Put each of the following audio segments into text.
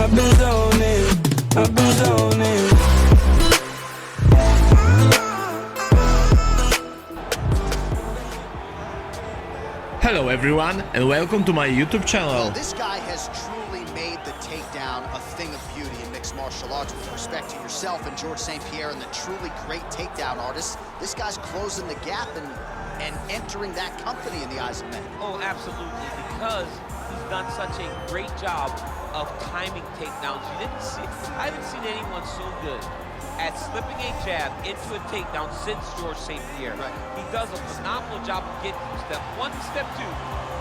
I've been zoning, I've been zoning. Hello everyone and welcome to my YouTube channel. Well, this guy has truly made the takedown a thing of beauty in mixed martial arts. With respect to yourself and George St. Pierre and the truly great takedown artists, this guy's closing the gap and entering that company in the eyes of men. Oh, absolutely, because he's done such a great job of timing takedowns. I haven't seen anyone so good at slipping a jab into a takedown since George St. Pierre. Right. He does a phenomenal job of getting from step one to step two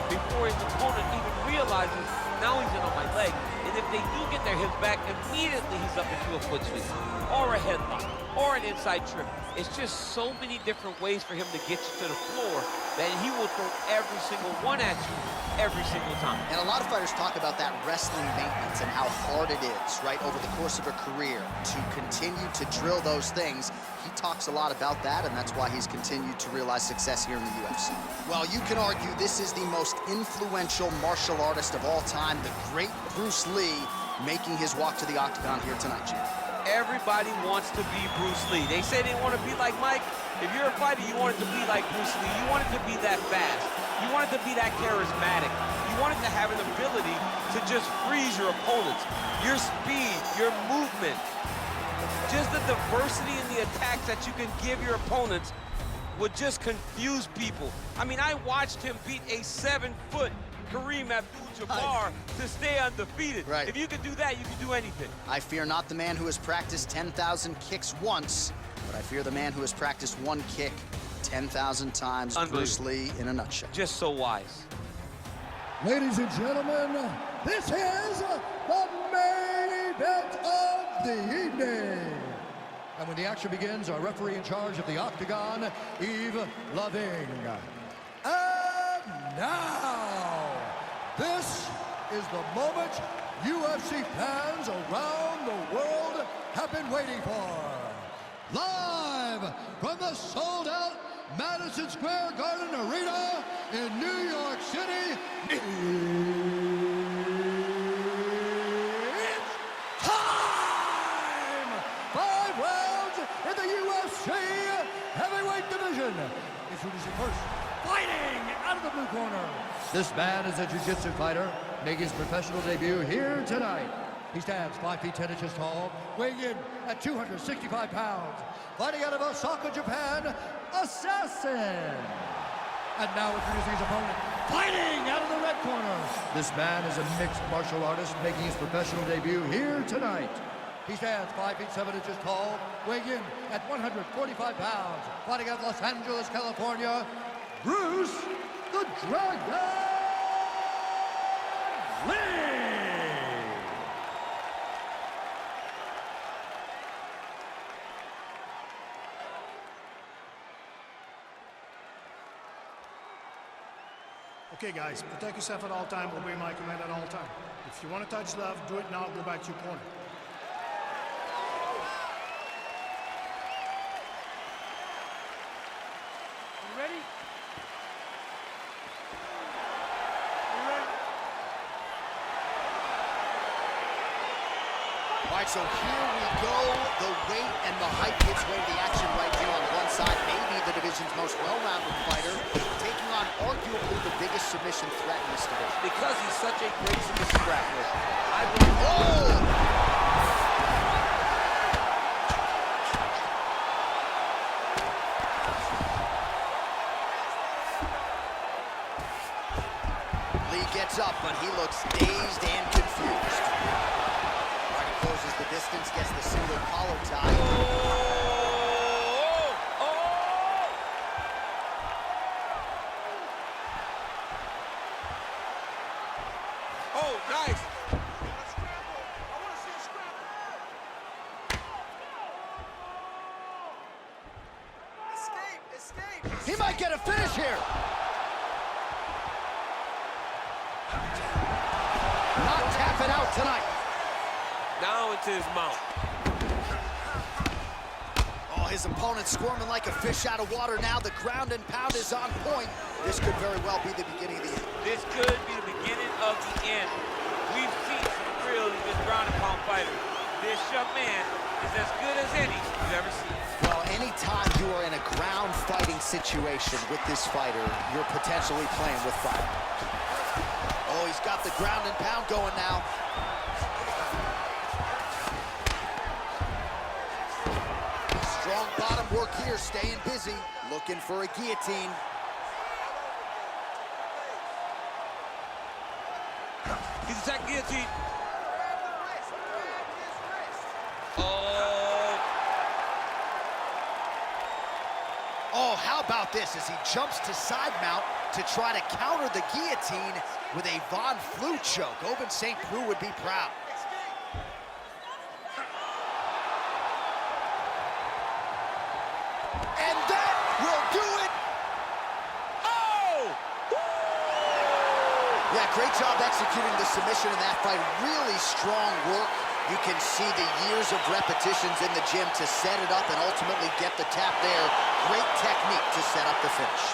before his opponent even realizes now he's in on my leg. And if they do get their hips back, immediately he's up into a foot sweep or a headlock or an inside trip. It's just so many different ways for him to get you to the floor that he will throw every single one at you every single time. And a lot of fighters talk about that wrestling maintenance and how hard it is, right, over the course of a career to continue to drill those things. He talks a lot about that, and that's why he's continued to realize success here in the UFC. Well, you can argue this is the most influential martial artist of all time, the great Bruce Lee, making his walk to the octagon here tonight, Jim. Everybody wants to be Bruce Lee. They say they want to be like Mike. If you're a fighter, you want it to be like Bruce Lee. You want it to be that fast. You want it to be that charismatic. You want it to have an ability to just freeze your opponents. Your speed, your movement, just the diversity in the attacks that you can give your opponents would just confuse people. I mean, I watched him beat a 7-foot Kareem Abdul-Jabbar to stay undefeated. Right. If you can do that, you can do anything. I fear not the man who has practiced 10,000 kicks once, but I fear the man who has practiced one kick 10,000 times. Bruce Lee in a nutshell. Just so wise. Ladies and gentlemen, this is the main event of the evening. And when the action begins, our referee in charge of the Octagon, Yves Loving. And now, this is the moment UFC fans around the world have been waiting for. Live from the sold-out Madison Square Garden Arena in New York City, it's time! 5 rounds in the UFC heavyweight division. Introducing first, fighting out of the blue corner. This man is a jiu-jitsu fighter, making his professional debut here tonight. He stands 5 feet 10 inches tall, weighing in at 265 pounds. Fighting out of Osaka, Japan, Assassin. And now introducing his opponent, fighting out of the red corner. This man is a mixed martial artist, making his professional debut here tonight. He stands 5 feet 7 inches tall, weighing in at 145 pounds. Fighting out of Los Angeles, California, Bruce the Dragon Lee. Okay, guys, protect yourself at all time, obey my command at all time. If you want to touch love, do it now, go back to your corner. You ready? You ready? All right, so here we go. The weight and the height gives way to the action right here on one side. Maybe the division's most well-rounded fighter, taking on arguably the biggest submission threat in this division. Because he's such a great submission grappler. I believe. Oh! Lee gets up, but he looks dazed and confused. Right, he closes the distance, gets the single collar tie. Oh, nice. He might get a finish here. Not tapping out tonight. Now into his mouth. Oh, his opponent squirming like a fish out of water now. The ground and pound is on point. This could very well be the beginning of the end. This could be the beginning of the end. We've seen some really good ground and young man is as good as any you've ever seen. Well, anytime you are in a ground fighting situation with this fighter, you're potentially playing with fire. Oh, he's got the ground and pound going now. Strong bottom work here, staying busy, looking for a guillotine. He's attacking guillotine. Oh, how about this as he jumps to side mount to try to counter the guillotine with a Von Flue choke. Oben St. Preux would be proud. And that will do it. Oh! Yeah, great job executing the submission in that fight. Really strong work. You can see the years of repetitions in the gym to set it up and ultimately get the tap there. Great technique to set up the finish.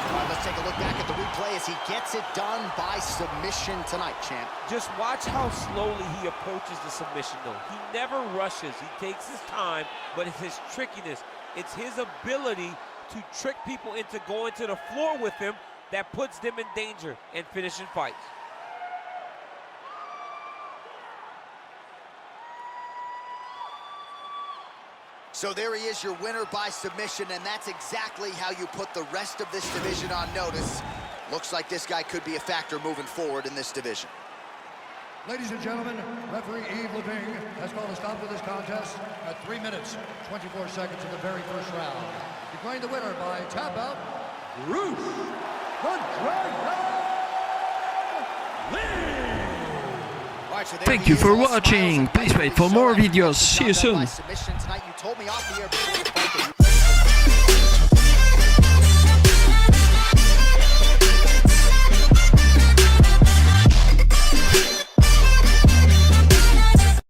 All right, let's take a look back at the replay as he gets it done by submission tonight, champ. Just watch how slowly he approaches the submission, though. He never rushes. He takes his time, but it's his trickiness. It's his ability to trick people into going to the floor with him that puts them in danger and finishing fights. So there he is, your winner by submission, and that's exactly how you put the rest of this division on notice. Looks like this guy could be a factor moving forward in this division. Ladies and gentlemen, referee Yves Leving has called a stop to this contest at 3 minutes, 24 seconds of the very first round. Declaring the winner by tap out, Bruce the Dragon Lee! Thank you for watching. Please wait for more videos. See you soon. Tonight, you told me off the air before the fight that you